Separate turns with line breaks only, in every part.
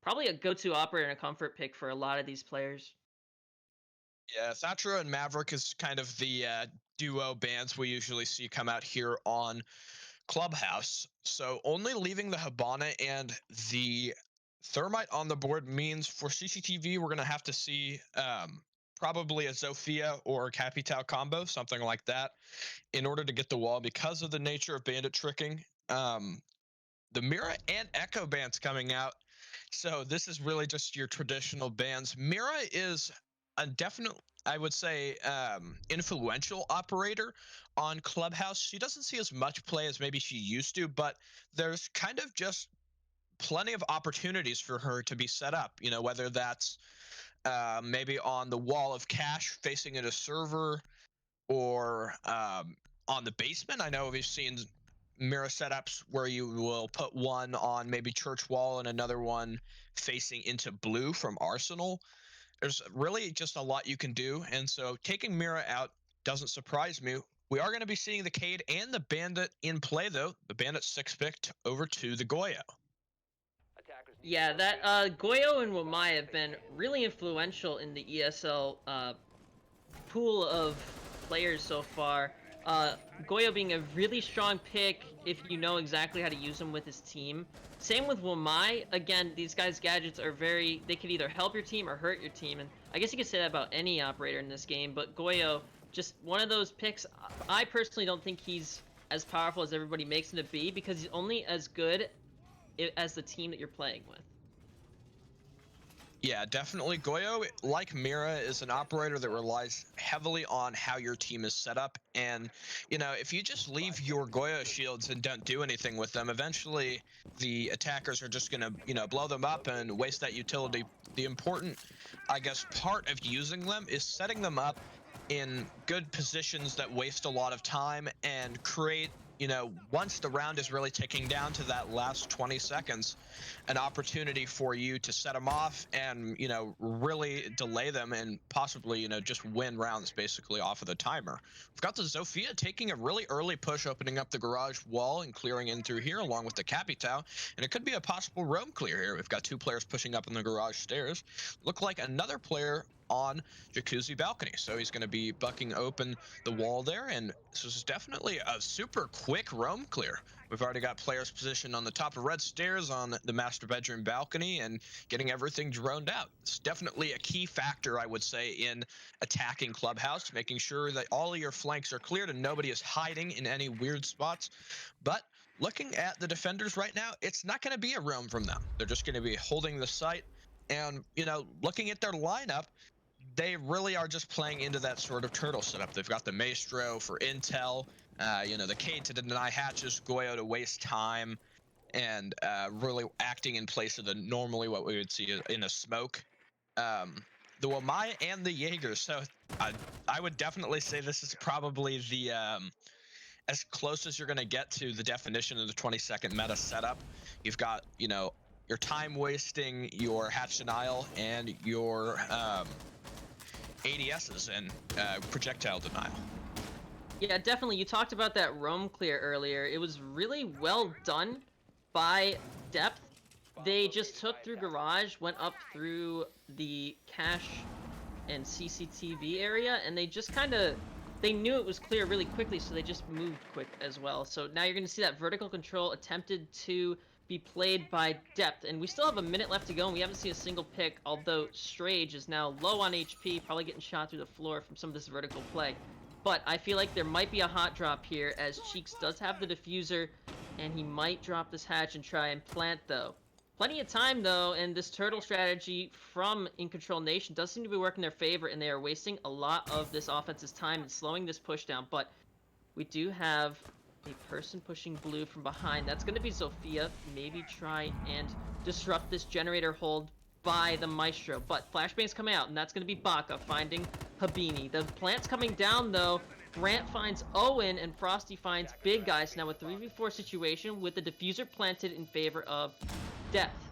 probably a go-to operator and a comfort pick for a lot of these players.
Yeah, Thatcher and Maverick is kind of the duo bands we usually see come out here on Clubhouse. So only leaving the Habana and the Thermite on the board means for CCTV we're going to have to see probably a Zofia or a Capital combo, something like that, in order to get the wall because of the nature of bandit tricking. The Mira and Echo bands coming out. So this is really just your traditional bands. Mira is a definite, I would say, influential operator on Clubhouse. She doesn't see as much play as maybe she used to, but there's kind of just plenty of opportunities for her to be set up. You know, whether that's maybe on the wall of cash facing at a server or on the basement. I know we've seen mirror setups where you will put one on maybe church wall and another one facing into blue from Arsenal. There's really just a lot you can do, and so taking Mira out doesn't surprise me. We are going to be seeing the Cade and the Bandit in play, though. The Bandit 6-picked over to the Goyo.
Yeah, that Goyo and Wamai have been really influential in the ESL pool of players so far. Goyo being a really strong pick if you know exactly how to use him with his team. Same with Wamai. Again, these guys' gadgets are they could either help your team or hurt your team. And I guess you could say that about any operator in this game, but Goyo, just one of those picks. I personally don't think he's as powerful as everybody makes him to be because he's only as good as the team that you're playing with.
Yeah, definitely. Goyo, like Mira, is an operator that relies heavily on how your team is set up. And, you know, if you just leave your Goyo shields and don't do anything with them, eventually the attackers are just going to, you know, blow them up and waste that utility. The important, I guess, part of using them is setting them up in good positions that waste a lot of time and create, you know, once the round is really ticking down to that last 20 seconds, an opportunity for you to set them off and, you know, really delay them and possibly, you know, just win rounds basically off of the timer. We've got the Zofia taking a really early push, opening up the garage wall and clearing in through here along with the Capital, and it could be a possible roam clear here. We've got two players pushing up in the garage stairs. Look like another player on Jacuzzi balcony, so he's going to be bucking open the wall there, and this is definitely a super quick roam clear. We've already got players positioned on the top of red stairs on the master bedroom balcony and getting everything droned out. It's definitely a key factor, I would say, in attacking Clubhouse, making sure that all of your flanks are cleared and nobody is hiding in any weird spots. But looking at the defenders right now, it's not going to be a roam from them. They're just going to be holding the site, and, you know, looking at their lineup, they really are just playing into that sort of turtle setup. They've got the Maestro for intel, you know, the Cade to deny hatches, Goyo to waste time, and really acting in place of the normally what we would see in a smoke. The Wamai and the Jaeger. So I would definitely say this is probably the as close as you're going to get to the definition of the 20-second meta setup. You've got, you know, your time wasting, your hatch denial, and your ADSs and projectile denial.
Yeah, definitely. You talked about that roam clear earlier. It was really well done by Depth. They just took through garage, went up through the cache and CCTV area, and they just kind of, they knew it was clear really quickly, so they just moved quick as well. So now you're going to see that vertical control attempted to be played by Depth, and we still have a minute left to go, and we haven't seen a single pick, although Strage is now low on HP, probably getting shot through the floor from some of this vertical play. But I feel like there might be a hot drop here, as Cheeks does have the diffuser, and he might drop this hatch and try and plant, though. Plenty of time, though, and this turtle strategy from InControlNation does seem to be working in their favor, and they are wasting a lot of this offense's time and slowing this push down. But we do have a person pushing blue from behind. That's going to be Zofia. Maybe try and disrupt this generator hold by the Maestro. But Flashbang's coming out, and that's going to be Baka finding Habini. The plant's coming down, though. Brant finds Owen, and Frosty finds Big Guys. Now a 3v4 situation with the diffuser planted in favor of Depth.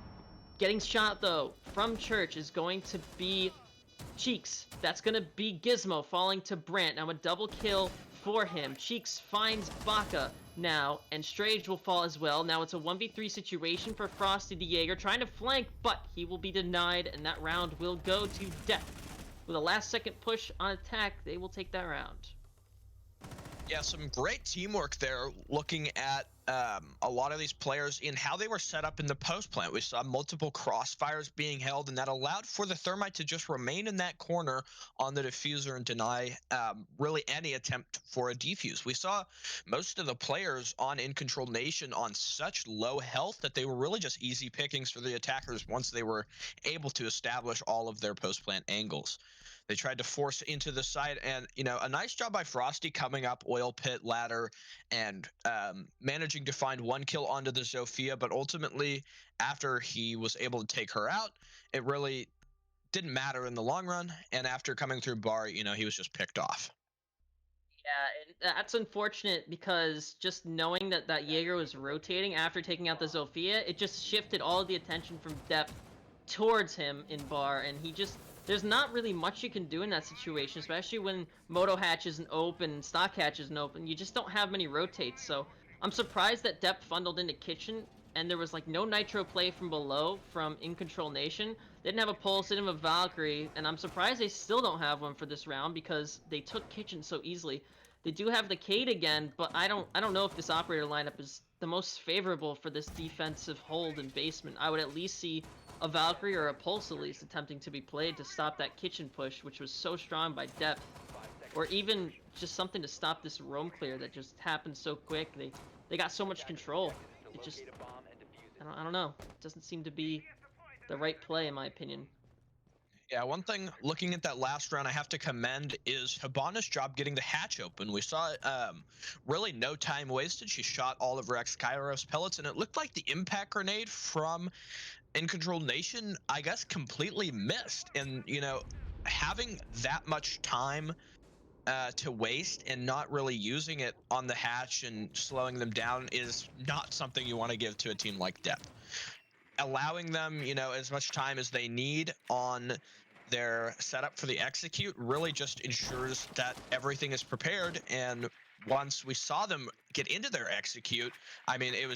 Getting shot, though, from Church is going to be Cheeks. That's going to be Gizmo falling to Brant. Now a double kill for him. Cheeks finds Baka now, and Strage will fall as well. Now it's a 1v3 situation for Frosty the Jaeger, trying to flank, but he will be denied, and that round will go to Death. With a last-second push on attack, they will take that round.
Yeah, some great teamwork there, looking at a lot of these players in how they were set up in the post plant. We saw multiple crossfires being held, and that allowed for the Thermite to just remain in that corner on the diffuser and deny really any attempt for a defuse. We saw most of the players on InControlNation on such low health that they were really just easy pickings for the attackers once they were able to establish all of their post plant angles. They tried to force into the side, and a nice job by Frosty coming up oil pit ladder and managing to find one kill onto the Zofia. But ultimately, after he was able to take her out, it really didn't matter in the long run. And after coming through bar, he was just picked off.
Yeah, and that's unfortunate because just knowing that Jaeger was rotating after taking out the Zofia, it just shifted all of the attention from Depth towards him in bar, and there's not really much you can do in that situation, especially when Moto Hatch isn't open, Stock Hatch isn't open. You just don't have many rotates, so I'm surprised that Depth funneled into Kitchen, and there was like no Nitro play from below from InControlNation. They didn't have a Pulse, they didn't have a Valkyrie, and I'm surprised they still don't have one for this round because they took Kitchen so easily. They do have the Cade again, but I don't know if this operator lineup is the most favorable for this defensive hold in basement. I would at least see a Valkyrie or a Pulse at least attempting to be played to stop that Kitchen push, which was so strong by Depth. Or even just something to stop this roam clear that just happened so quick. They got so much control. It just, I don't know. It doesn't seem to be the right play in my opinion.
Yeah, one thing looking at that last round I have to commend is Hibana's job getting the hatch open. We saw really no time wasted. She shot all of her Kairos pellets, and it looked like the impact grenade from InControlNation, I guess, completely missed. And having that much time to waste and not really using it on the hatch and slowing them down is not something you want to give to a team like Depth. Allowing them, as much time as they need on their setup for the execute really just ensures that everything is prepared. And once we saw them get into their execute, I mean, it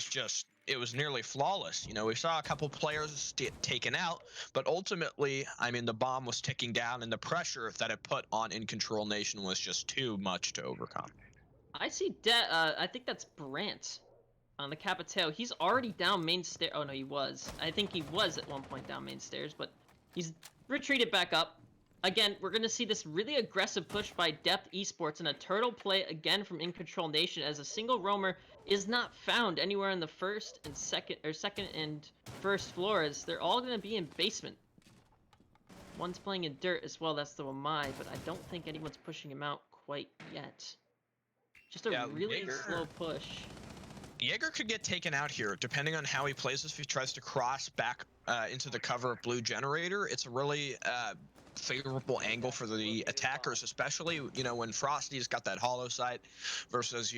was nearly flawless. We saw a couple players taken out, but ultimately, I mean, the bomb was ticking down, and the pressure that it put on InControlNation was just too much to overcome.
I see I think that's Brant on the Capitao. He's already down main stair. Oh no, he was. I think he was at one point down main stairs, but he's retreated back up. Again, we're going to see this really aggressive push by Depth Esports and a turtle play again from InControlNation as a single roamer is not found anywhere in the first and second and first floors. They're all going to be in basement. One's playing in dirt as well, that's the Wamai, but I don't think anyone's pushing him out quite yet. Just a really slow push.
Jaeger could get taken out here, depending on how he plays this. If he tries to cross back into the cover of Blue Generator, it's a really favorable angle for the attackers, especially, when Frosty's got that hollow sight versus,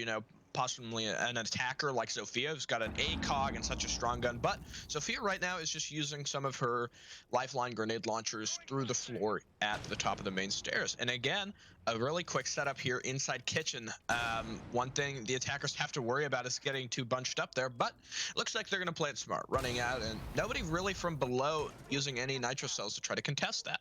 possibly an attacker like Zofia, who's got an ACOG and such a strong gun. But Zofia right now is just using some of her lifeline grenade launchers through the floor at the top of the main stairs. And again, a really quick setup here inside Kitchen. One thing the attackers have to worry about is getting too bunched up there, but it looks like they're going to play it smart, running out, and nobody really from below using any nitro cells to try to contest that.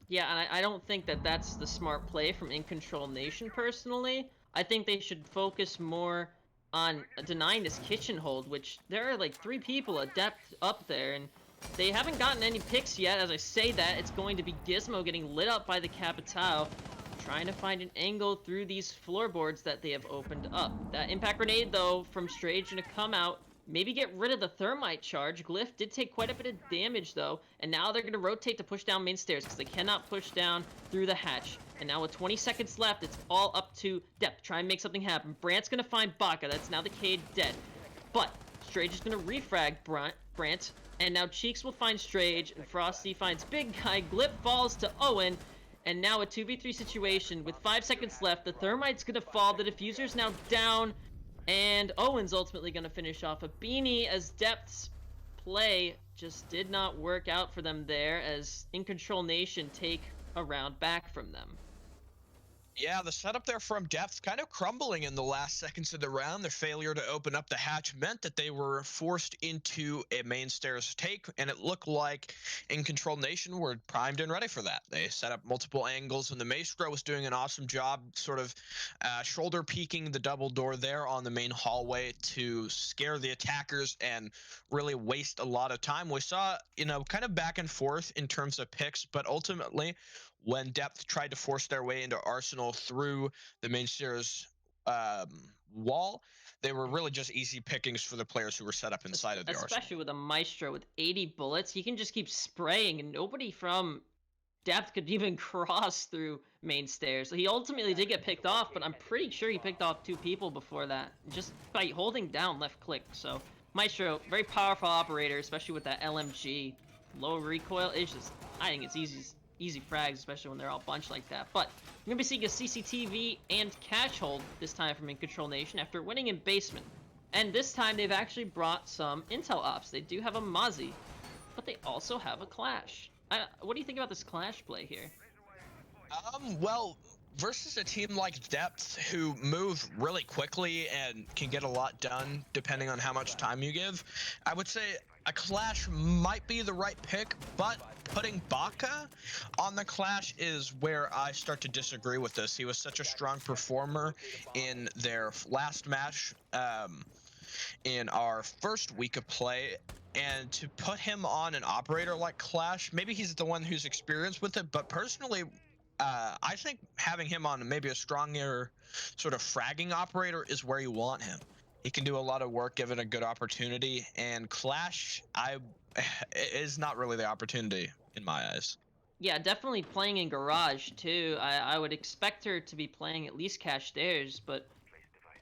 Yeah, and I don't think that that's the smart play from InControlNation personally. I think they should focus more on denying this Kitchen hold, which there are like 3 people adept up there, and they haven't gotten any picks yet. As I say that, it's going to be Gizmo getting lit up by the Capitao, trying to find an angle through these floorboards that they have opened up. That impact grenade, though, from Strage gonna come out, maybe get rid of the thermite charge. Glyph did take quite a bit of damage, though, and now they're gonna rotate to push down main stairs because they cannot push down through the hatch. And now with 20 seconds left, it's all up to Depth. Try and make something happen. Brant's gonna find Baka. That's now the Cade dead. But Strage is gonna refrag Brant, and now Cheeks will find Strage, and Frosty finds Big Guy. Glyph falls to Owen, and now a 2v3 situation with 5 seconds left. The thermite's gonna fall. The diffuser's now down, and Owen's ultimately gonna finish off a beanie as Depth's play just did not work out for them there as InControlNation take a round back from them.
Yeah, the setup there from Depth kind of crumbling in the last seconds of the round. Their failure to open up the hatch meant that they were forced into a main stairs take, and it looked like InControlNation were primed and ready for that. They set up multiple angles, and the Maestro was doing an awesome job sort of shoulder peeking the double door there on the main hallway to scare the attackers and really waste a lot of time. We saw, kind of back and forth in terms of picks, but ultimately when Depth tried to force their way into Arsenal through the main stairs wall, they were really just easy pickings for the players who were set up inside of the Arsenal.
Especially with a Maestro with 80 bullets, he can just keep spraying, and nobody from Depth could even cross through main stairs. So he ultimately did get picked off, but I'm pretty sure he picked off 2 people before that, just by holding down left click. So Maestro, very powerful operator, especially with that LMG. Low recoil is just, I think it's easy frags, especially when they're all bunched like that. But we're going to be seeing a CCTV and catch hold this time from InControlNation after winning in basement. And this time they've actually brought some intel ops. They do have a Mozzie, but they also have a Clash. What do you think about this Clash play here?
Well, versus a team like Depth who move really quickly and can get a lot done depending on how much time you give, I would say a Clash might be the right pick, but putting Baka on the Clash is where I start to disagree with this. He was such a strong performer in their last match in our first week of play, and to put him on an operator like Clash, maybe he's the one who's experienced with it, but personally, I think having him on maybe a stronger sort of fragging operator is where you want him. He can do a lot of work given a good opportunity, and Clash is not really the opportunity in my eyes.
Yeah, definitely playing in Garage too. I would expect her to be playing at least Cash Stairs, but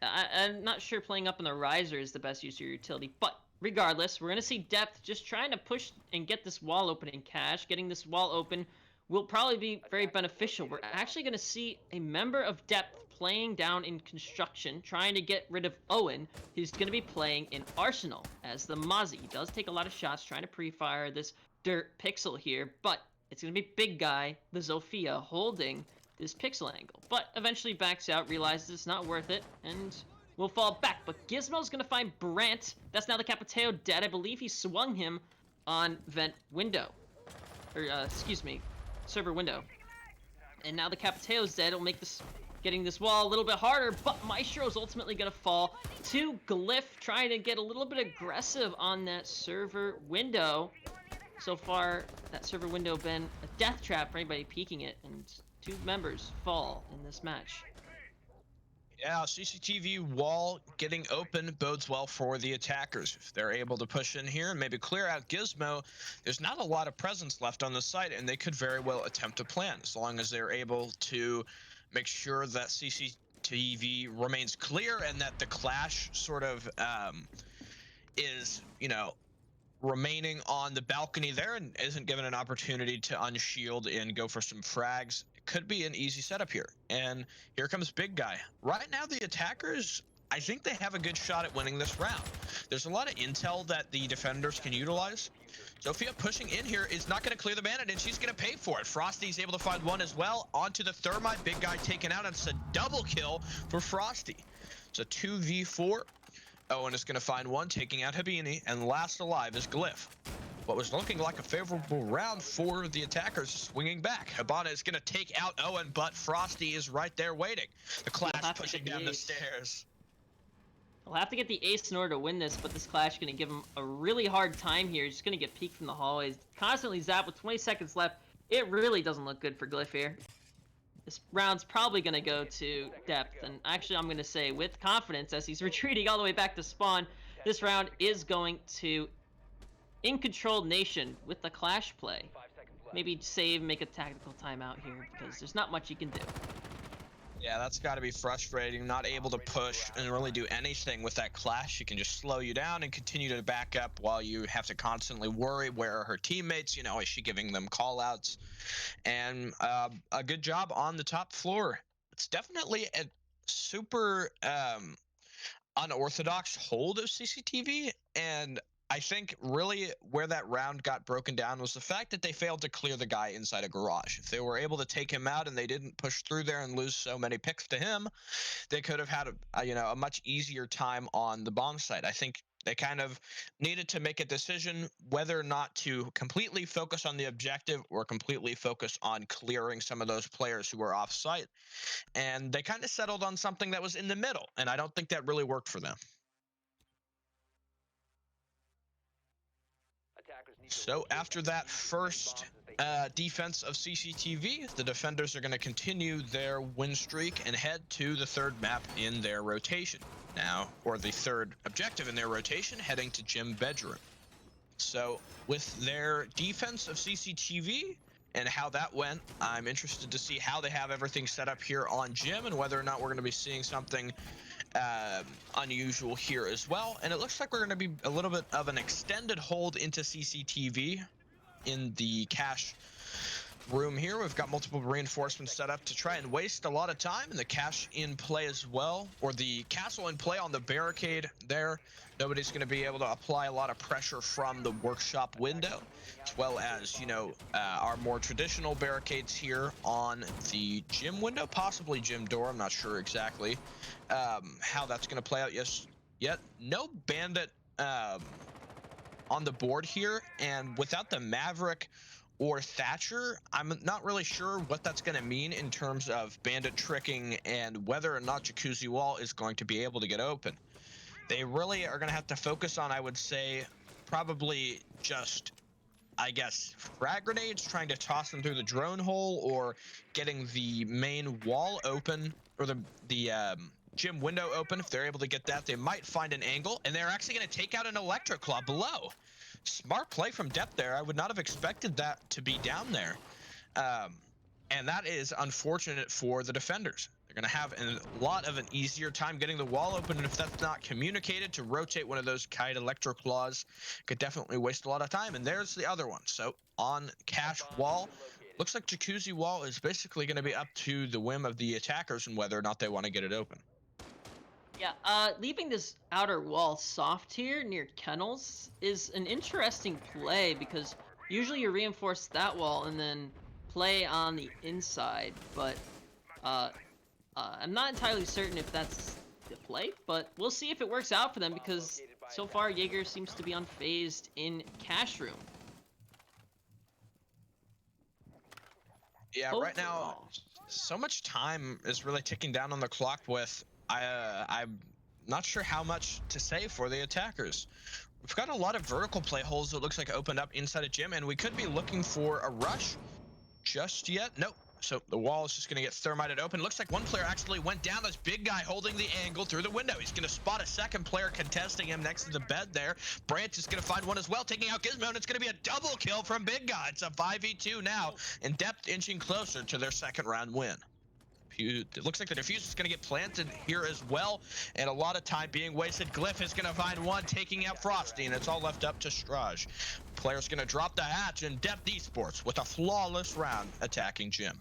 I'm not sure playing up in the Riser is the best use of your utility. But regardless, we're going to see Depth just trying to push and get this wall open in Cash. Getting this wall open will probably be very beneficial. We're actually going to see a member of Depth playing down in Construction, trying to get rid of Owen, who's going to be playing in Arsenal as the Mozzie. He does take a lot of shots trying to pre-fire this dirt pixel here, but it's going to be big guy, the Zofia, holding this pixel angle, but eventually backs out, realizes it's not worth it, and will fall back. But Gizmo's gonna find Brant. That's now the Capiteo dead. I believe he swung him on vent window, or excuse me, server window. And now the Capiteo's dead. It'll make this getting this wall a little bit harder, but Maestro's ultimately gonna fall to Glyph, trying to get a little bit aggressive on that server window. So far, that server window been a death trap for anybody peeking it, and 2 members fall in this match.
Yeah, CCTV wall getting open bodes well for the attackers. If they're able to push in here and maybe clear out Gizmo, there's not a lot of presence left on the site, and they could very well attempt to plan as long as they're able to make sure that CCTV remains clear and that the Clash sort of is, remaining on the balcony there and isn't given an opportunity to unshield and go for some frags. It could be an easy setup here. And here comes Big Guy. Right now, the attackers, I think they have a good shot at winning this round. There's a lot of intel that the defenders can utilize. Sophia pushing in here is not going to clear the bandit, and she's going to pay for it. Frosty's able to find one as well. Onto the Thermite. Big Guy taken out. It's a double kill for Frosty. It's a 2v4. Owen is going to find one, taking out Habini, and last alive is Glyph. What was looking like a favorable round for the attackers swinging back. Habana is going to take out Owen, but Frosty is right there waiting. The Clash pushing down the stairs.
He'll have to get the ace in order to win this, but this Clash is going to give him a really hard time here. He's just going to get peeked from the hallways. Constantly zapped with 20 seconds left. It really doesn't look good for Glyph here. This round's probably going to go to Depth, and actually I'm going to say with confidence as he's retreating all the way back to spawn, this round is going to InControlNation with the Clash play. Maybe save, make a tactical timeout here, because there's not much you can do.
Yeah, that's got to be frustrating, not able to push and really do anything with that Clash. She can just slow you down and continue to back up while you have to constantly worry where are her teammates, is she giving them call-outs? And a good job on the top floor. It's definitely a super unorthodox hold of CCTV, and I think really where that round got broken down was the fact that they failed to clear the guy inside a garage. If they were able to take him out and they didn't push through there and lose so many picks to him, they could have had a much easier time on the bomb site. I think they kind of needed to make a decision whether or not to completely focus on the objective or completely focus on clearing some of those players who were off site. And they kind of settled on something that was in the middle, and I don't think that really worked for them. So after that first defense of CCTV, the defenders are going to continue their win streak and head to the third map in their rotation now, or the third objective in their rotation, heading to Gym Bedroom. So with their defense of CCTV and how that went, I'm interested to see how they have everything set up here on Gym and whether or not we're going to be seeing something unusual here as well. And it looks like we're going to be a little bit of an extended hold into CCTV in the cache room here. We've got multiple reinforcements set up to try and waste a lot of time, and the cache in play as well, or the castle in play on the barricade there. Nobody's going to be able to apply a lot of pressure from the workshop window, as well as, our more traditional barricades here on the gym window, possibly gym door. I'm not sure exactly how that's going to play out yet. No bandit on the board here, and without the Maverick or Thatcher, I'm not really sure what that's going to mean in terms of bandit tricking and whether or not Jacuzzi Wall is going to be able to get open. They really are going to have to focus on, I would say, probably just, I guess, frag grenades, trying to toss them through the drone hole, or getting the main wall open, or the gym window open. If they're able to get that, they might find an angle, and they're actually going to take out an Electro Claw below. Smart play from depth there. I would not have expected that to be down there. And that is unfortunate for the defenders. They're going to have a lot of an easier time getting the wall open, and if that's not communicated, to rotate one of those kite Electro Claws could definitely waste a lot of time. And there's the other one. So on cache wall, looks like Jacuzzi Wall is basically going to be up to the whim of the attackers and whether or not they want to get it open.
Yeah, leaving this outer wall soft here near kennels is an interesting play, because usually you reinforce that wall and then play on the inside, but I'm not entirely certain if that's the play, but we'll see if it works out for them, because so far Jaeger seems to be unfazed in cache room.
Yeah, right now, so much time is really ticking down on the clock with I'm not sure how much to say for the attackers. We've got a lot of vertical play holes that looks like opened up inside a gym, and we could be looking for a rush just yet. Nope. So the wall is just going to get thermited open. Looks like one player actually went down. This big guy holding the angle through the window. He's going to spot a second player contesting him next to the bed there. Branch is going to find one as well, taking out Gizmo, and it's going to be a double kill from Big Guy. It's a 5v2 now, and Depth inching closer to their second round win. It looks like the defuse is going to get planted here as well, and a lot of time being wasted. Glyph is going to find one, taking out Frosty, and it's all left up to Straj. Player's going to drop the hatch, and Depth Esports with a flawless round attacking Gym.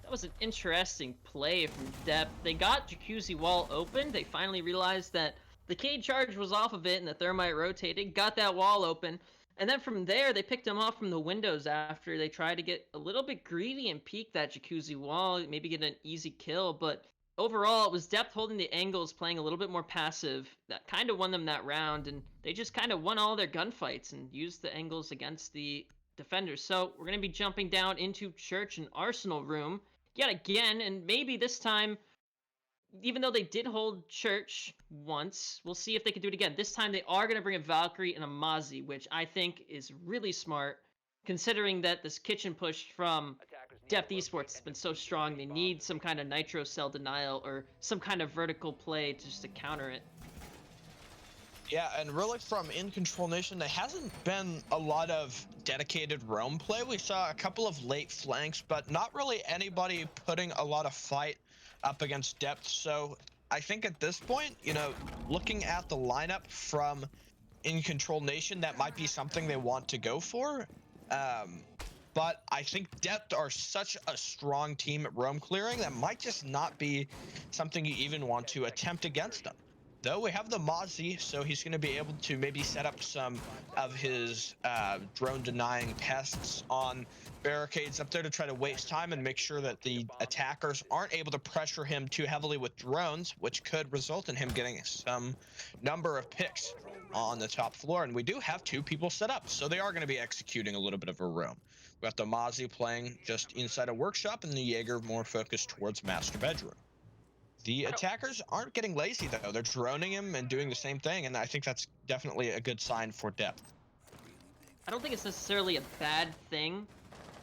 That was an interesting play from Depth. They got Jacuzzi Wall open. They finally realized that the cage charge was off of it and the thermite rotated, got that wall open. And then from there, they picked him off from the windows after they tried to get a little bit greedy and peek that Jacuzzi Wall, maybe get an easy kill. But overall, it was Depth holding the angles, playing a little bit more passive. That kind of won them that round, and they just kind of won all their gunfights and used the angles against the defenders. So we're going to be jumping down into Church and Arsenal room yet again, and maybe this time, even though they did hold Church once, we'll see if they can do it again. This time they are going to bring a Valkyrie and a Mozzie, which I think is really smart, considering that this kitchen push from Depth Esports has been so strong. They need some kind of nitro cell denial or some kind of vertical play just to counter it.
Yeah, and really from InControlNation, there hasn't been a lot of dedicated roam play. We saw a couple of late flanks, but not really anybody putting a lot of fight up against Depth. So I think at this point, looking at the lineup from InControlNation, that might be something they want to go for. But I think Depth are such a strong team at roam clearing that might just not be something you even want to attempt against them. though we have the Mozzie, so he's going to be able to maybe set up some of his drone denying pests on barricades up there to try to waste time and make sure that the attackers aren't able to pressure him too heavily with drones, which could result in him getting some number of picks on the top floor. And we do have 2 people set up, so they are going to be executing a little bit of a room. We got the Mozzie playing just inside a workshop and the Jaeger more focused towards master bedroom. The attackers aren't getting lazy, though. They're droning him and doing the same thing, and I think that's definitely a good sign for depth.
I don't think it's necessarily a bad thing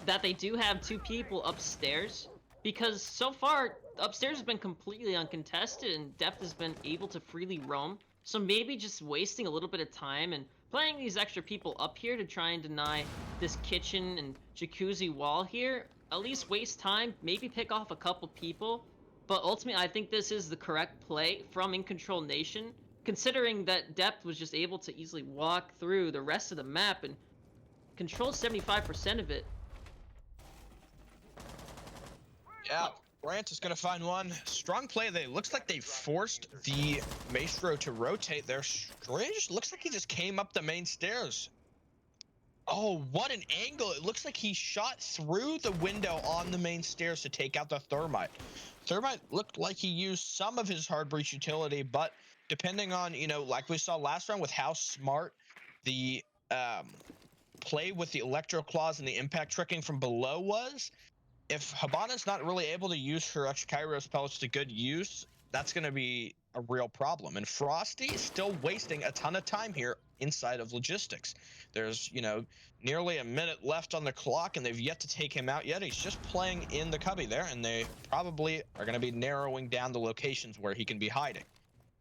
that they do have 2 people upstairs, because so far upstairs has been completely uncontested and depth has been able to freely roam. So maybe just wasting a little bit of time and playing these extra people up here to try and deny this kitchen and jacuzzi wall here, at least waste time, maybe pick off a couple people. But ultimately, I think this is the correct play from InControlNation, considering that depth was just able to easily walk through the rest of the map and control 75% of it.
Yeah, Grant is going to find one. Strong play. Looks like they forced the Maestro to rotate there. Strange. Looks like he just came up the main stairs. Oh, what an angle. It looks like he shot through the window on the main stairs to take out the Thermite. Thermite looked like he used some of his hard breach utility, but depending on, like we saw last round with how smart the play with the Electro Claws and the impact tricking from below was, if Habana's not really able to use her extra Kairos pellets to good use, that's going to be a real problem. And Frosty is still wasting a ton of time here inside of logistics. There's, nearly a minute left on the clock, and they've yet to take him out yet. He's just playing in the cubby there, and they probably are going to be narrowing down the locations where he can be hiding.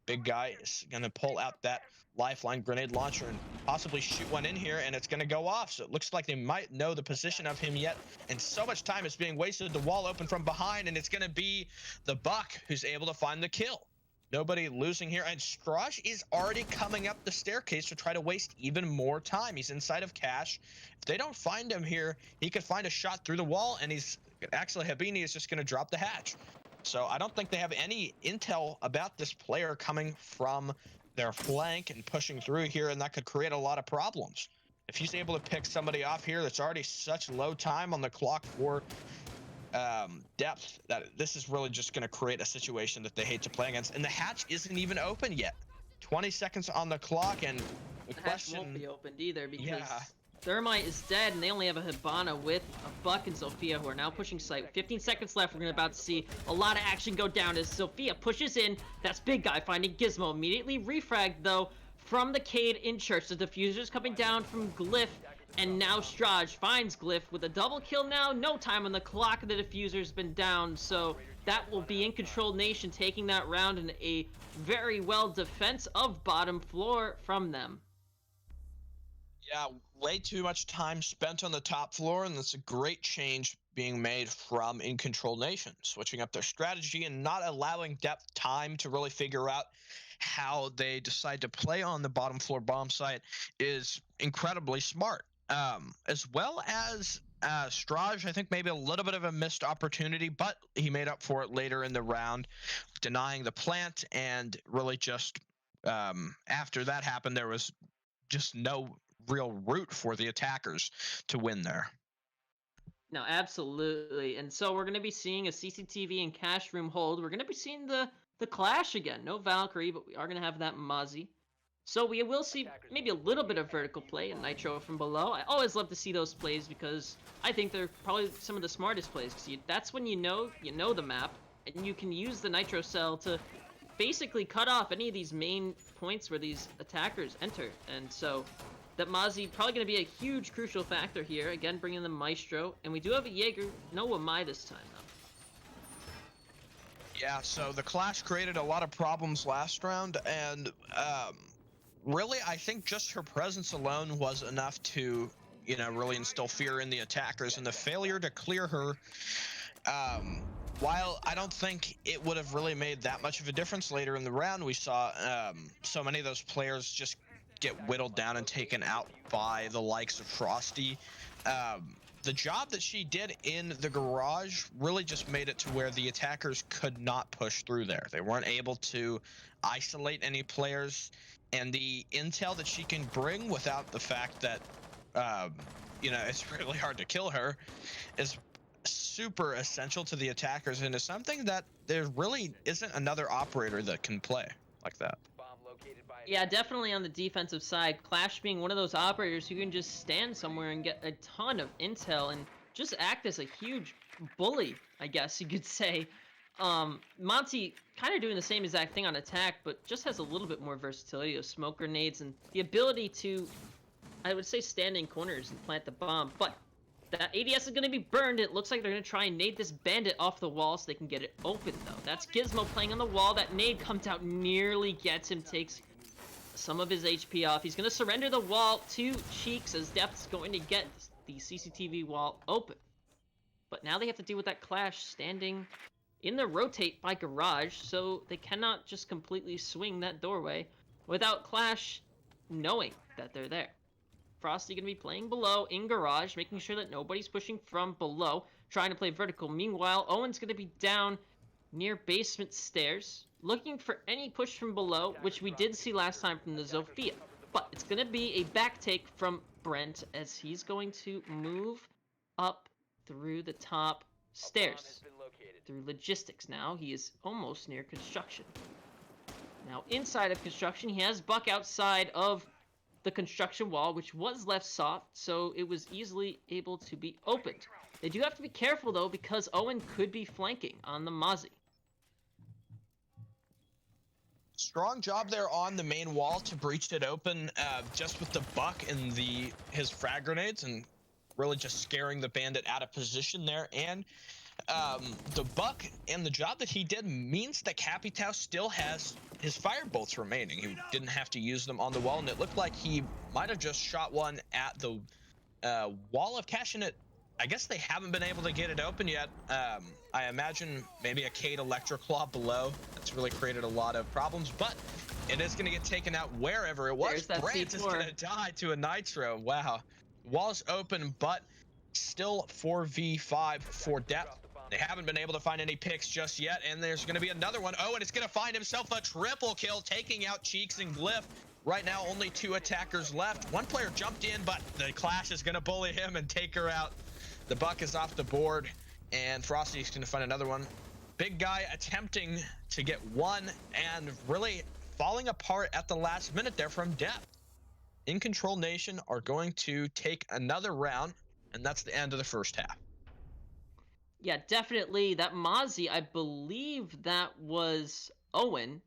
Big guy is going to pull out that lifeline grenade launcher and possibly shoot one in here, and it's going to go off. So it looks like they might know the position of him yet, and so much time is being wasted. The wall open from behind, and it's going to be the Buck who's able to find the kill. Nobody losing here, and Straj is already coming up the staircase to try to waste even more time. He's inside of Cash. If they don't find him here, he could find a shot through the wall, and actually Habini is just going to drop the hatch. So I don't think they have any intel about this player coming from their flank and pushing through here, and that could create a lot of problems. If he's able to pick somebody off here that's already such low time on the clock for depth, that this is really just going to create a situation that they hate to play against. And the hatch isn't even open yet. 20 seconds on the clock, and the question
hatch won't be opened either because
yeah.
Thermite is dead, and they only have a Hibana with a Buck and Sophia, who are now pushing site. 15 seconds left. We're about to see a lot of action go down as Sophia pushes in. That's Big Guy finding Gizmo. Immediately refragged, though, from the Cade in Church. The diffuser's coming down from Glyph, and now Straj finds Glyph with a double kill now. No time on the clock. The diffuser's been down, so that will be InControlNation taking that round in a very well defense of bottom floor from them.
Yeah, way too much time spent on the top floor, and that's a great change being made from InControlNation, switching up their strategy and not allowing depth time to really figure out how they decide to play on the bottom floor bomb site is incredibly smart. As well as Straj, I think maybe a little bit of a missed opportunity, but he made up for it later in the round, denying the plant, and really just after that happened, there was just no real route for the attackers to win there.
No, absolutely. And so we're going to be seeing a CCTV and cash room hold. We're going to be seeing the clash again. No Valkyrie, but we are going to have that Mozzie. So we will see maybe a little bit of vertical play and Nitro from below. I always love to see those plays because I think they're probably some of the smartest plays. Because that's when you know the map, and you can use the Nitro cell to basically cut off any of these main points where these attackers enter. And so that Mozzie probably going to be a huge crucial factor here. Again, bringing the Maestro. And we do have a Jaeger. No Wamai this time, though.
Yeah, so the clash created a lot of problems last round, and really, I think just her presence alone was enough to, really instill fear in the attackers, and the failure to clear her, while I don't think it would have really made that much of a difference later in the round, we saw so many of those players just get whittled down and taken out by the likes of Frosty. The job that she did in the garage really just made it to where the attackers could not push through there. They weren't able to isolate any players, and the intel that she can bring without the fact that, it's really hard to kill her is super essential to the attackers, and is something that there really isn't another operator that can play like that.
Yeah, definitely on the defensive side, Clash being one of those operators who can just stand somewhere and get a ton of intel and just act as a huge bully, I guess you could say. Monty kind of doing the same exact thing on attack, but just has a little bit more versatility of smoke grenades and the ability to, I would say, stand in corners and plant the bomb. But that ADS is going to be burned. It looks like they're going to try and nade this bandit off the wall so they can get it open, though. That's Gizmo playing on the wall. That nade comes out, nearly gets him, takes some of his HP off. He's going to surrender the wall to Cheeks as Depth's going to get the CCTV wall open. But now they have to deal with that Clash standing in the rotate by Garage, so they cannot just completely swing that doorway without Clash knowing that they're there. Frosty going to be playing below in Garage, making sure that nobody's pushing from below, trying to play vertical. Meanwhile, Owen's going to be down near basement stairs, looking for any push from below, which we did see last time from the Zofia. But it's going to be a back take from Brent as he's going to move up through the top stairs. Through logistics now. He is almost near construction. Now, inside of construction, he has Buck outside of the construction wall, which was left soft, so it was easily able to be opened. They do have to be careful, though, because Owen could be flanking on the Mozzie.
Strong job there on the main wall to breach it open, just with the Buck and his frag grenades, and really just scaring the bandit out of position there. And the Buck and the job that he did means that Capitao still has his fire bolts remaining. He didn't have to use them on the wall, and it looked like he might have just shot one at the wall of cash, and I guess they haven't been able to get it open yet. I imagine maybe a Cade Electroclaw below. That's really created a lot of problems, but it is going to get taken out wherever it was. Brant is going to die to a Nitro. Wow. Wall's open, but still 4v5 for Depth. They haven't been able to find any picks just yet, and there's going to be another one. Oh, and it's going to find himself a triple kill, taking out Cheeks and Glyph. Right now, only 2 attackers left. One player jumped in, but the Clash is going to bully him and take her out. The Buck is off the board, and Frosty's going to find another one. Big guy attempting to get one, and really falling apart at the last minute there from Depth. InControlNation are going to take another round, and that's the end of the first half.
Yeah, definitely. That Mozzie, I believe that was Owen,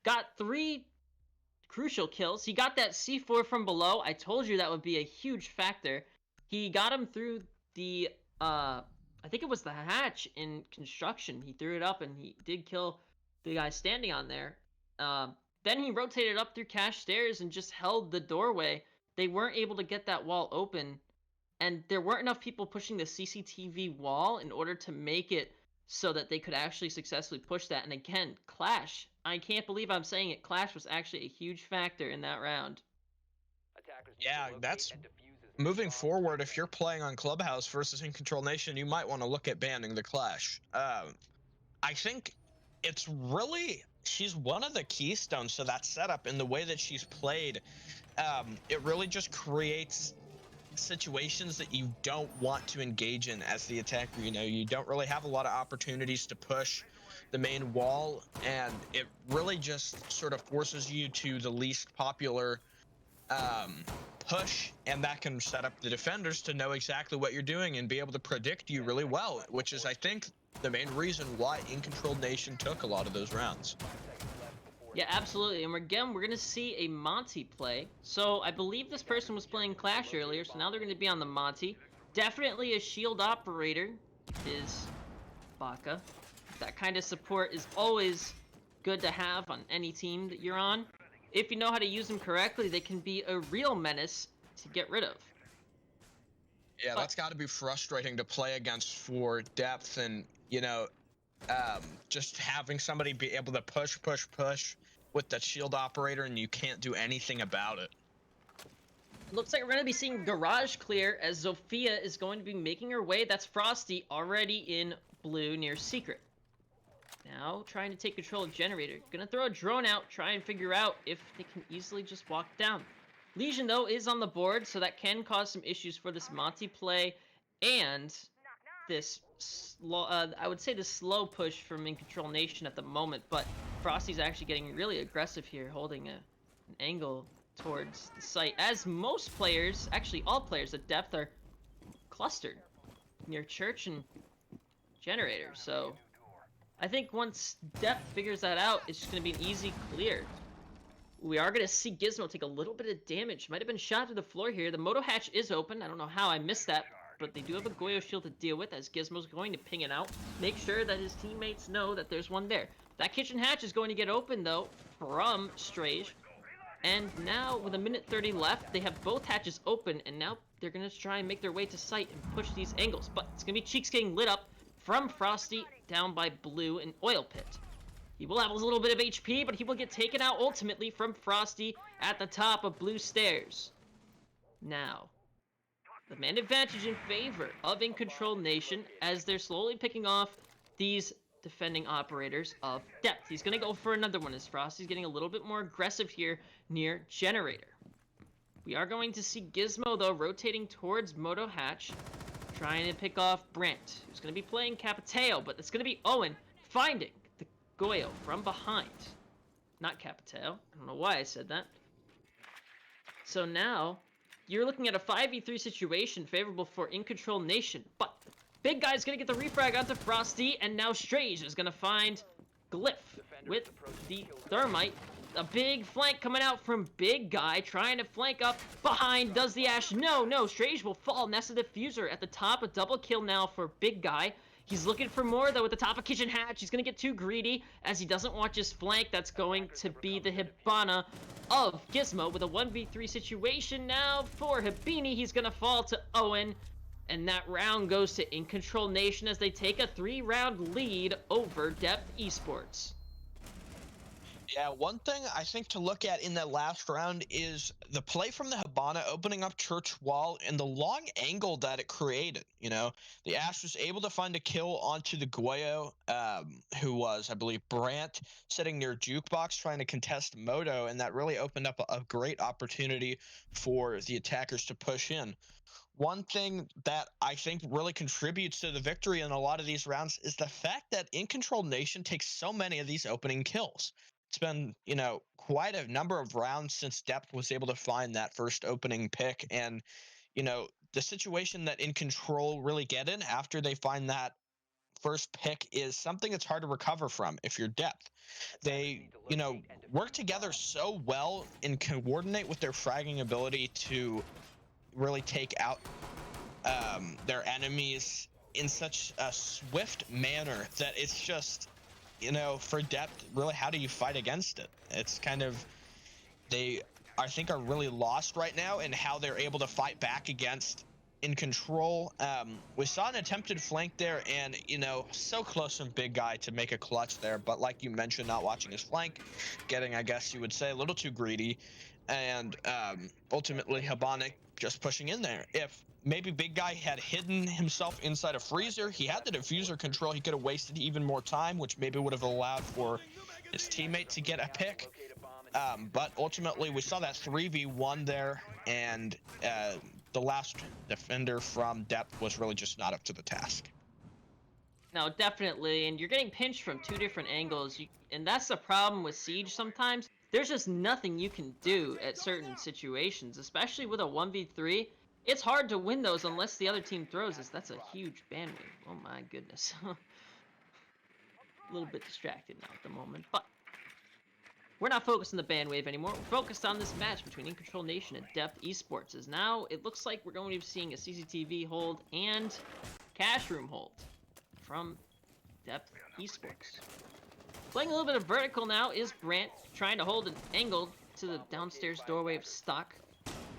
got 3 crucial kills. He got that C4 from below. I told you that would be a huge factor. He got him through the, I think it was the hatch in construction. He threw it up, and he did kill the guy standing on there. Then he rotated up through cash stairs and just held the doorway. They weren't able to get that wall open, and there weren't enough people pushing the CCTV wall in order to make it so that they could actually successfully push that. And again, Clash, I can't believe I'm saying it, Clash was actually a huge factor in that round.
Yeah, that's moving forward. If you're playing on Clubhouse versus InControlNation, you might want to look at banning the Clash. I think it's really, she's one of the keystones to that setup in the way that she's played. It really just creates situations that you don't want to engage in as the attacker. You don't really have a lot of opportunities to push the main wall, and it really just sort of forces you to the least popular push, and that can set up the defenders to know exactly what you're doing and be able to predict you really well, which is, I think, the main reason why InControlNation took a lot of those rounds.
Yeah, absolutely. And again, we're going to see a Monty play. So I believe this person was playing Clash earlier, so now they're going to be on the Monty. Definitely a shield operator is Baka. That kind of support is always good to have on any team that you're on. If you know how to use them correctly, they can be a real menace to get rid of.
Yeah, that's got to be frustrating to play against for Depth, and just having somebody be able to push with that shield operator, and you can't do anything about it.
Looks like we're going to be seeing garage clear as Zofia is going to be making her way. That's Frosty already in blue near secret. Now trying to take control of generator. Gonna throw a drone out, try and figure out if they can easily just walk down. Legion though is on the board, so that can cause some issues for this Monty play and this slow, I would say the slow push from InControlNation at the moment, but Frosty's actually getting really aggressive here, holding an angle towards the site, as most players, actually all players at depth, are clustered near church and generator, so I think once depth figures that out, it's just going to be an easy clear. We are going to see Gizmo take a little bit of damage. Might have been shot to the floor here. The moto hatch is open. I don't know how I missed that, but they do have a Goyo shield to deal with as Gizmo's going to ping it out. Make sure that his teammates know that there's one there. That kitchen hatch is going to get open, though, from Strage. And now, with a minute 30 left, they have both hatches open, and now they're going to try and make their way to site and push these angles. But it's going to be Cheeks getting lit up from Frosty down by Blue and Oil Pit. He will have a little bit of HP, but he will get taken out ultimately from Frosty at the top of Blue Stairs. Now, the man advantage in favor of InControlNation as they're slowly picking off these defending operators of depth. He's going to go for another one as Frosty's getting a little bit more aggressive here near generator. We are going to see Gizmo, though, rotating towards Moto Hatch, trying to pick off Brant, who's going to be playing Capiteo, but it's going to be Owen finding the Goyo from behind. Not Capiteo. I don't know why I said that. So now, you're looking at a 5v3 situation favorable for InControlNation, but Big Guy's going to get the refrag onto Frosty, and now Strage is going to find Glyph with the Thermite. A big flank coming out from Big Guy, trying to flank up behind, does the Ash. No, Strage will fall. Nest the Diffuser at the top, a double kill now for Big Guy. He's looking for more, though, at the top of Kitchen Hatch. He's going to get too greedy, as he doesn't watch his flank. That's going to be the Hibana of Gizmo, with a 1v3 situation now for Hibini. He's going to fall to Owen, and that round goes to InControlNation as they take a 3-round lead over Depth Esports.
Yeah, one thing I think to look at in that last round is the play from the Hibana opening up Church Wall and the long angle that it created. You know, the Ash was able to find a kill onto the Goyo, who was, I believe, Brant, sitting near Jukebox trying to contest Moto, and that really opened up a great opportunity for the attackers to push in. One thing that I think really contributes to the victory in a lot of these rounds is the fact that InControlNation takes so many of these opening kills. It's been, you know, quite a number of rounds since Depth was able to find that first opening pick. And, you know, the situation that InControl really get in after they find that first pick is something that's hard to recover from if you're Depth. They, you know, work together so well and coordinate with their fragging ability to really take out their enemies in such a swift manner that it's just, you know, for Depth, really, how do you fight against it? It's kind of, they, I think, are really lost right now in how they're able to fight back against InControl. We saw an attempted flank there, and, you know, so close from Big Guy to make a clutch there, but like you mentioned, not watching his flank, getting, I guess you would say, a little too greedy, and ultimately Hibana just pushing in there. If maybe Big Guy had hidden himself inside a freezer, he had the diffuser control, he could have wasted even more time, which maybe would have allowed for his teammate to get a pick. But ultimately, we saw that 3v1 there, and the last defender from Depth was really just not up to the task.
No, definitely, and you're getting pinched from two different angles, and that's the problem with Siege sometimes. There's just nothing you can do at certain situations, especially with a 1v3. It's hard to win those unless the other team throws us. That's a huge bandwidth. Oh my goodness. A little bit distracted now at the moment, but we're not focused on the bandwave anymore. We're focused on this match between InControlNation and Depth Esports. As now it looks like we're going to be seeing a CCTV hold and cash room hold from Depth Esports. Playing a little bit of vertical now is Brant, trying to hold an angle to the downstairs doorway of stock.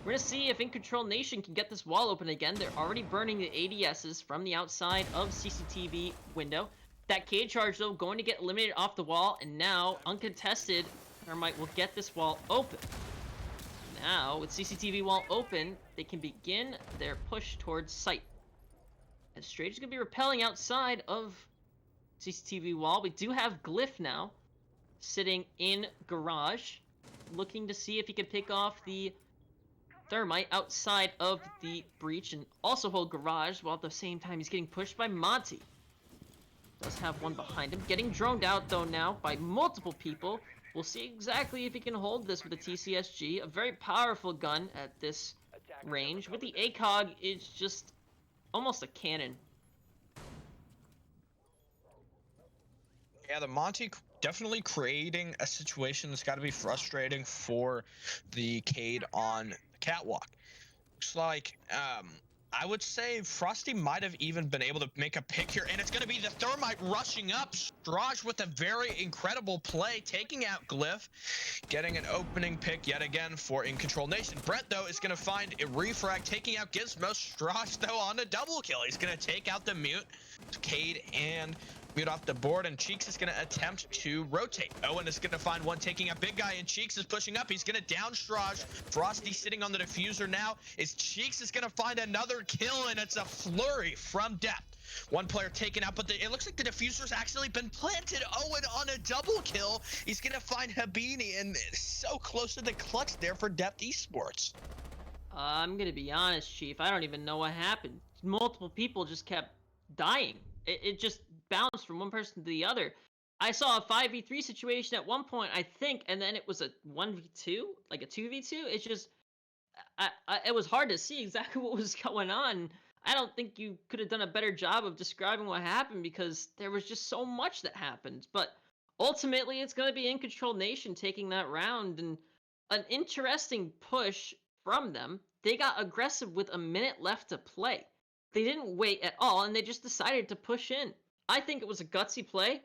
We're going to see if InControlNation can get this wall open again. They're already burning the ADSs from the outside of CCTV window. That cage charge, though, going to get eliminated off the wall, and now, uncontested, Thermite will get this wall open. Now, with CCTV wall open, they can begin their push towards site. As Strage is going to be repelling outside of CCTV wall. We do have Glyph now, sitting in garage, looking to see if he can pick off the thermite outside of the breach and also hold garage, while at the same time he's getting pushed by Monty. Does have one behind him, getting droned out though now by multiple people. We'll see exactly if he can hold this with a TCSG, a very powerful gun at this range. With the ACOG, it's just almost a cannon.
Yeah, the Monty definitely creating a situation that's got to be frustrating for the Cade on the catwalk. Looks like, I would say Frosty might have even been able to make a pick here, and it's going to be the Thermite rushing up. Strage with a very incredible play, taking out Glyph, getting an opening pick yet again for InControlNation. Brett, though, is going to find a refrag, taking out Gizmo. Strage, though, on a double kill. He's going to take out the Mute, Cade, and Mute off the board, and Cheeks is going to attempt to rotate. Owen is going to find one, taking a big guy, and Cheeks is pushing up. He's going to down Strage. Frosty sitting on the diffuser now. Cheeks is going to find another kill, and it's a flurry from depth. One player taken out, but it looks like the diffuser's actually been planted. Owen on a double kill. He's going to find Habini, and so close to the clutch there for Depth Esports.
I'm going to be honest, Chief. I don't even know what happened. Multiple people just kept dying. It just bounced from one person to the other. I saw a 5v3 situation at one point, I think, and then it was a 1v2, like a 2v2. It's just, it was hard to see exactly what was going on. I don't think you could have done a better job of describing what happened because there was just so much that happened. But ultimately, it's going to be InControlNation taking that round, and an interesting push from them. They got aggressive with a minute left to play. They didn't wait at all, and they just decided to push in. I think it was a gutsy play,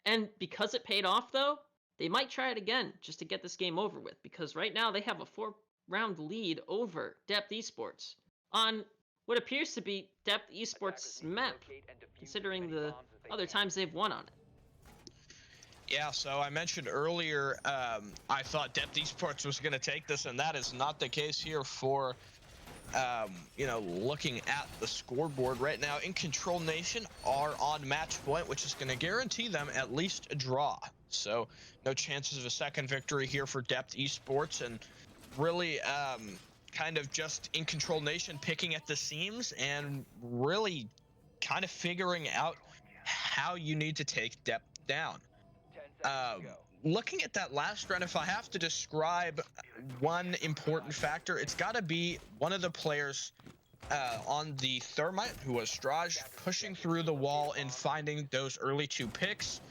and because it paid off, though, they might try it again just to get this game over with, because right now they have a 4-round lead over Depth Esports on what appears to be Depth Esports' map, considering the other times they've won on it.
Yeah, so I mentioned earlier, I thought Depth Esports was going to take this, and that is not the case here for looking at the scoreboard right now. InControlNation are on match point, which is going to guarantee them at least a draw. So no chances of a second victory here for Depth Esports, and really kind of just InControlNation picking at the seams and really kind of figuring out how you need to take Depth down. Looking at that last round, if I have to describe one important factor, it's got to be one of the players on the Thermite, who was Strage, pushing through the wall and finding those early 2 picks.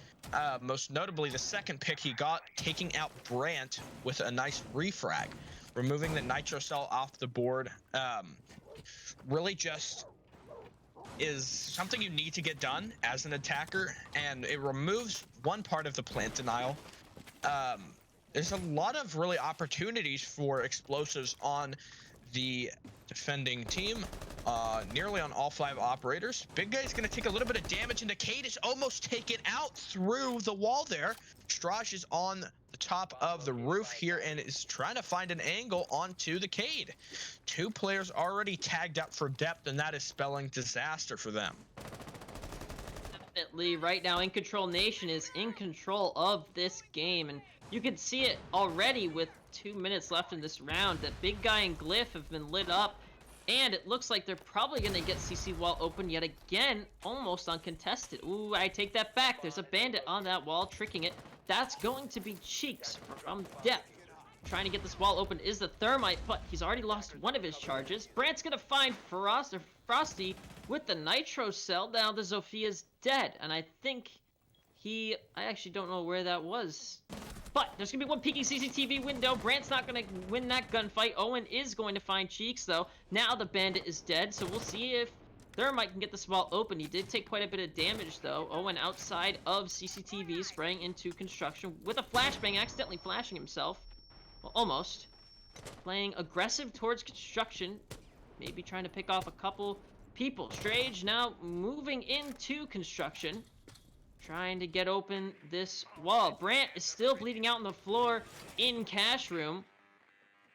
Most notably, the second pick he got, taking out Brant with a nice refrag, removing the Nitro Cell off the board. Really just is something you need to get done as an attacker, and it removes one part of the plant denial. There's a lot of really opportunities for explosives on the defending team, nearly on all 5 operators. Big guy's going to take a little bit of damage, and the Cade is almost taken out through the wall there. Strage is on the top of the roof here and is trying to find an angle onto the Cade. 2 players already tagged up for depth, and that is spelling disaster for them.
Definitely, right now InControlNation is in control of this game, and you can see it already with 2 minutes left in this round that Big Guy and Glyph have been lit up, and it looks like they're probably going to get CC wall open yet again, almost uncontested. Ooh, I take that back. There's a bandit on that wall tricking it. That's going to be Cheeks from depth. Trying to get this wall open is the Thermite, but he's already lost one of his charges. Brant's going to find Frosty with the Nitro Cell. Now the Zophia's dead, and I think I actually don't know where that was. But there's going to be one peeking CCTV window. Brant's not going to win that gunfight. Owen is going to find Cheeks, though. Now the bandit is dead, so we'll see if Thermite can get this wall open. He did take quite a bit of damage, though. Owen outside of CCTV, spraying into construction with a flashbang, accidentally flashing himself. Well, almost. Playing aggressive towards construction. Maybe trying to pick off a couple people. Strage now moving into construction. Trying to get open this wall. Brant is still bleeding out on the floor in cash room.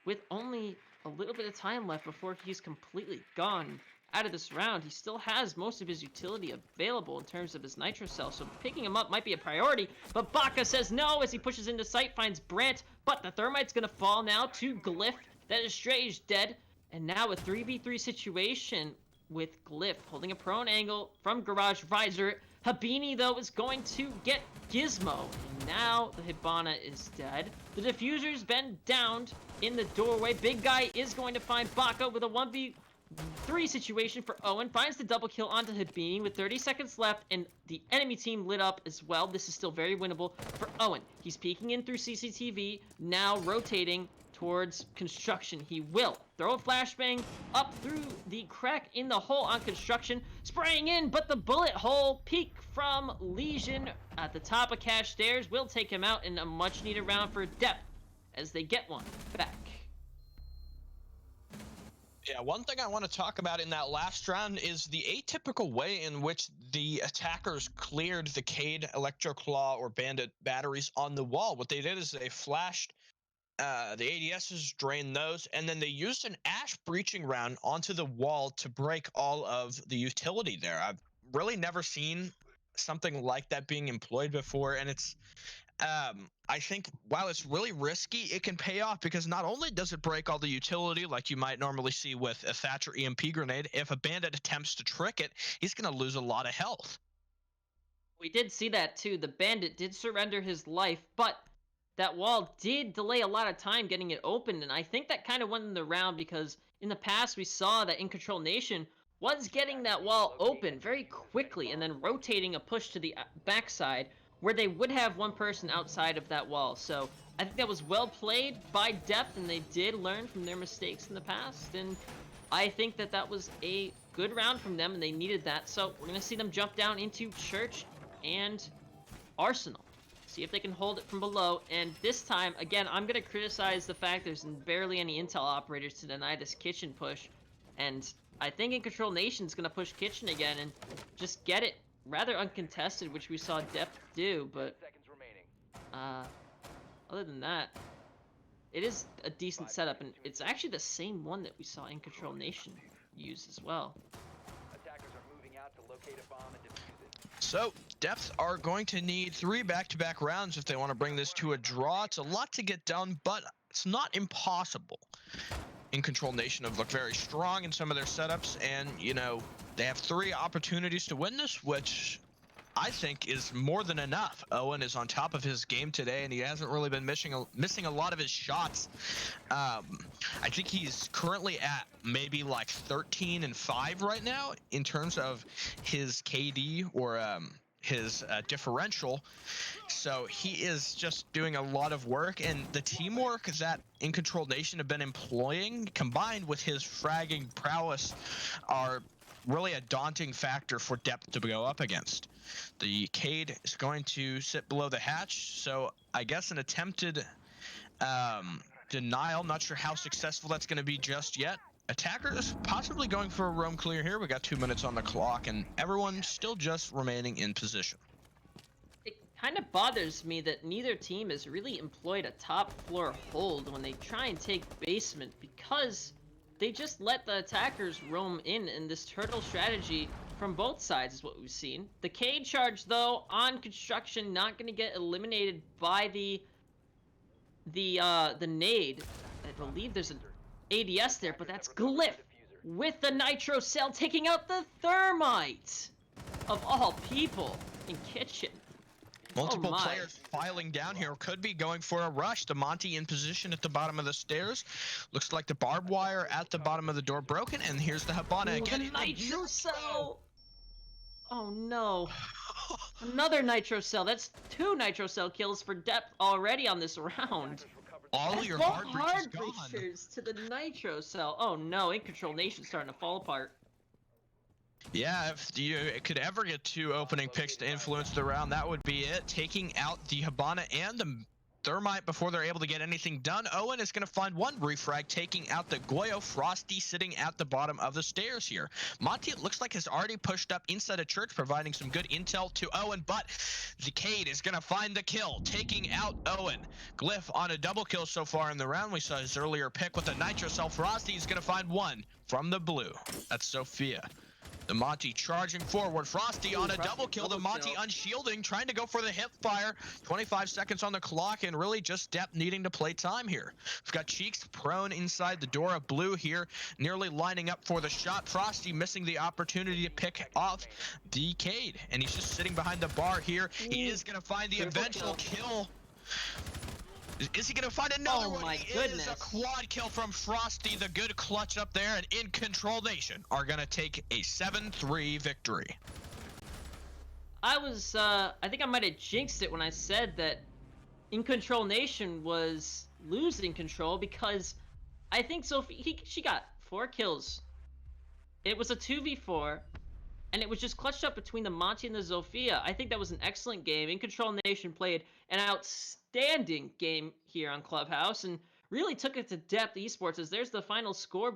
with only a little bit of time left before he's completely gone out of this round. He still has most of his utility available in terms of his Nitro Cell, so picking him up might be a priority, but Baka says no as he pushes into sight, finds Brant, but the Thermite's gonna fall now to Glyph. That is Strage dead, and now a 3v3 situation with Glyph holding a prone angle from Garage Visor. Habini, though, is going to get Gizmo, and now the Hibana is dead. The Diffuser's been downed in the doorway. Big Guy is going to find Baka with a 1v3 situation for Owen. Finds the double kill onto Habini with 30 seconds left, and the enemy team lit up as well. This is still very winnable for Owen. He's peeking in through CCTV, now rotating towards construction. He will throw a flashbang up through the crack in the hole on construction, spraying in, but the bullet hole peek from Legion at the top of Cash Stairs will take him out in a much needed round for depth as they get one back.
Yeah, one thing I want to talk about in that last round is the atypical way in which the attackers cleared the Cade, Electroclaw, or Bandit batteries on the wall. What they did is they flashed the ADSs, drained those, and then they used an Ash breaching round onto the wall to break all of the utility there. I've really never seen something like that being employed before, and it's I think while it's really risky, it can pay off because not only does it break all the utility like you might normally see with a Thatcher EMP grenade, if a bandit attempts to trick it, he's going to lose a lot of health.
We did see that too. The bandit did surrender his life, but that wall did delay a lot of time getting it open, and I think that kind of won the round because in the past we saw that InControlNation was getting that wall open very quickly and then rotating a push to the backside where they would have one person outside of that wall. So I think that was well played by Depth, and they did learn from their mistakes in the past, and I think that that was a good round from them, and they needed that. So we're going to see them jump down into Church and Arsenal. See if they can hold it from below, and this time, again, I'm going to criticize the fact there's barely any intel operators to deny this kitchen push, and I think InControlNation's going to push kitchen again and just get it rather uncontested, which we saw Depth do, but other than that, it is a decent setup, and it's actually the same one that we saw InControlNation use as well.
Attackers are moving out to locate a bomb and defuse it.
So, Depth are going to need 3 back-to-back rounds if they want to bring this to a draw. It's a lot to get done, but it's not impossible. InControlNation have looked very strong in some of their setups, and, you know, they have 3 opportunities to win this, which I think is more than enough. Owen is on top of his game today, and he hasn't really been missing a lot of his shots. I think he's currently at maybe like 13-5 right now in terms of his KD or his differential. So he is just doing a lot of work, and the teamwork that InControlNation have been employing combined with his fragging prowess are really a daunting factor for Depth to go up against. The Cade is going to sit below the hatch, so I guess an attempted denial. Not sure how successful that's going to be just yet. Attackers possibly going for a roam clear here. We got 2 minutes on the clock, and everyone still just remaining in position.
It kind of bothers me that neither team has really employed a top floor hold when they try and take basement, because they just let the attackers roam in this turtle strategy from both sides is what we've seen. The Cade charge, though, on construction, not going to get eliminated by the nade. I believe there's an ADS there, but that's Glyph with the Nitro Cell taking out the Thermite of all people in kitchen.
Multiple players filing down here. Could be going for a rush. The Monty in position at the bottom of the stairs. Looks like the barbed wire at the bottom of the door broken, and here's the Hibana again.
The Nitro Cell! Oh no. Another Nitro Cell. That's 2 Nitro Cell kills for Depth already on this round.
All your hard breaches
to the Nitro Cell. Oh no, InControlNation starting to fall apart.
Yeah, if you could ever get 2 opening picks to influence the round, that would be it. Taking out the Hibana and the thermite before they're able to get anything done. Owen is going to find one refrag, taking out the Goyo. Frosty sitting at the bottom of the stairs here. Monty, it looks like, has already pushed up inside a church, providing some good intel to Owen, but Decade is going to find the kill, taking out Owen. Glyph on a double kill so far in the round. We saw his earlier pick with a nitro cell. Frosty is going to find one from the blue. That's Sophia. The Monty charging forward. Frosty on a
Frosty
double kill. The
double
Monty
kill.
unshielding, trying to go for the hip fire. 25 seconds on the clock, and really just Depp needing to play time here. We've got Cheeks prone inside the door of blue here, nearly lining up for the shot. Frosty missing the opportunity to pick off Decade, and he's just sitting behind the bar here. He is going to find the
Triple
eventual kill. Is he going to find another
Oh
one?
my
He
goodness.
is a quad kill from Frosty. The good clutch up there, and InControlNation are going to take a 7-3 victory.
I think I might have jinxed it when I said that InControlNation was losing control, because I think she got 4 kills. It was a 2v4, and it was just clutched up between the Monty and the Zofia. I think that was an excellent game. InControlNation played an outstanding game here on Clubhouse and really took it to depth. Esports, as there's the final scoreboard.